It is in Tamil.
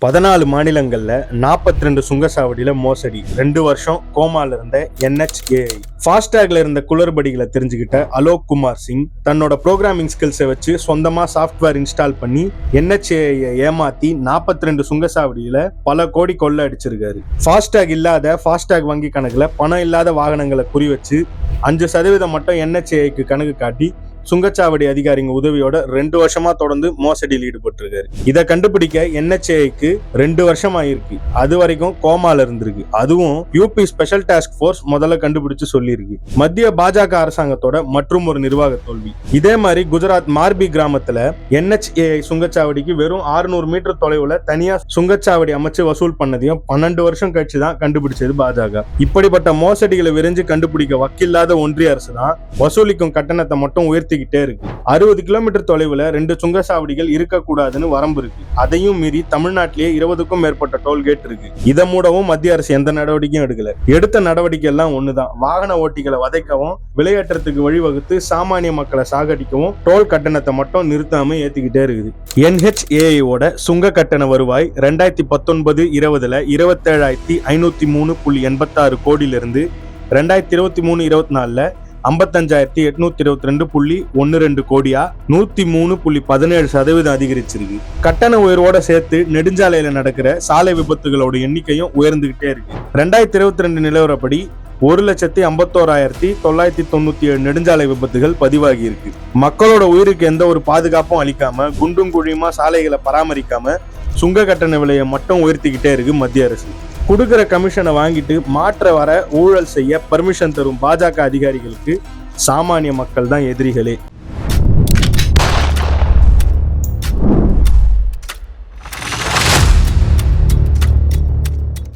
14 மாநிலங்கள்ல 42 சுங்கச்சாவடியில மோசடி, 2 வருஷம் கோமால இருந்த NHAI. ஃபாஸ்டாக்ல இருந்த குளறுபடிகளை தெரிஞ்சுக்கிட்ட அலோக் குமார் சிங் தன்னோட ப்ரோக்ராமிங் ஸ்கில்ஸை வச்சு சொந்தமா சாஃப்ட்வேர் இன்ஸ்டால் பண்ணி NHAI ஏமாத்தி 42 சுங்கச்சாவடியில பல கோடி கொள்ள அடிச்சிருக்காரு. ஃபாஸ்டாக் இல்லாத ஃபாஸ்டாக் வங்கி கணக்குல பணம் இல்லாத வாகனங்களை குறி வச்சு 5% மட்டும் NHAIக்கு கணக்கு காட்டி சுங்கச்சாவடி அதிகாரிங்க உதவியோட 2 வருஷமா தொடர்ந்து மோசடியில் ஈடுபட்டிருக்காரு. இதை கண்டுபிடிக்க NHAIக்கு 2 வருஷம் ஆயிருக்கு. அது வரைக்கும் கோமால இருந்திருக்கு. அதுவும் யூபி ஸ்பெஷல் டாஸ்க் போர்ஸ் முதல்ல கண்டுபிடிச்சு சொல்லியிருக்கு. மத்திய பாஜக அரசாங்கத்தோட மற்றும் ஒரு நிர்வாக தோல்வி. இதே மாதிரி குஜராத் மார்பி கிராமத்துல NHAI சுங்கச்சாவடிக்கு வெறும் 600 மீட்டர் தொலைவுல தனியா சுங்கச்சாவடி அமைச்சு வசூல் பண்ணதையும் 12 வருஷம் கழிச்சு தான் கண்டுபிடிச்சது பாஜக. இப்படிப்பட்ட மோசடிகளை விரைஞ்சு கண்டுபிடிக்க வக்கில்லாத ஒன்றிய அரசு தான் வசூலிக்கும் கட்டணத்தை மட்டும் உயர்த்தி 60 கிலோமீட்டர் தொலைவுல 2 சுங்கச்சாவடிகள் இருக்கக்கூடாதுன்னு வரம்பு இருக்கு. அதையும் மீறி தமிழ்நாட்டிலேயே 20க்கும் மேற்பட்ட டோல்கேட் இருக்கு. இதை மூடவும் மத்திய அரசு எந்த நடவடிக்கையும் எடுக்கல. எடுத்த நடவடிக்கை எல்லாம் ஒண்ணுதான், வாகன ஓட்டிகளை வதைக்கவும் விளையாட்டுறதுக்கு வழிவகுத்து சாமானிய மக்களை சாகடிக்கவும் டோல் கட்டணத்தை மட்டும் நிறுத்தாம ஏத்திக்கிட்டே இருக்குது. NHAI-ஓட சுங்க கட்டண வருவாய் 2019-20ல 27,503.86 கோடியிலிருந்து 2023-24ல 55,822.12 கோடியா 103.17% அதிகரிச்சிருக்கு. கட்டண உயர்வோட சேர்த்து நெடுஞ்சாலையில நடக்கிற சாலை விபத்துகளோட எண்ணிக்கையும் உயர்ந்துகிட்டே இருக்கு. 2022 நிலவரப்படி 1,51,997 நெடுஞ்சாலை விபத்துகள் பதிவாகி இருக்கு. மக்களோட உயிருக்கு எந்த ஒரு பாதுகாப்பும் அளிக்காம, குண்டும் குழியுமா சாலைகளை பராமரிக்காம சுங்க கட்டண விலையை மட்டும் உயர்த்திக்கிட்டே இருக்கு மத்திய அரசு. கொடுக்கிற கமிஷனை வாங்கிட்டு மாற்ற வர ஊழல் செய்ய பர்மிஷன் தரும் பாஜக அதிகாரிகளுக்கு சாமானிய மக்கள் தான் எதிரிகளே.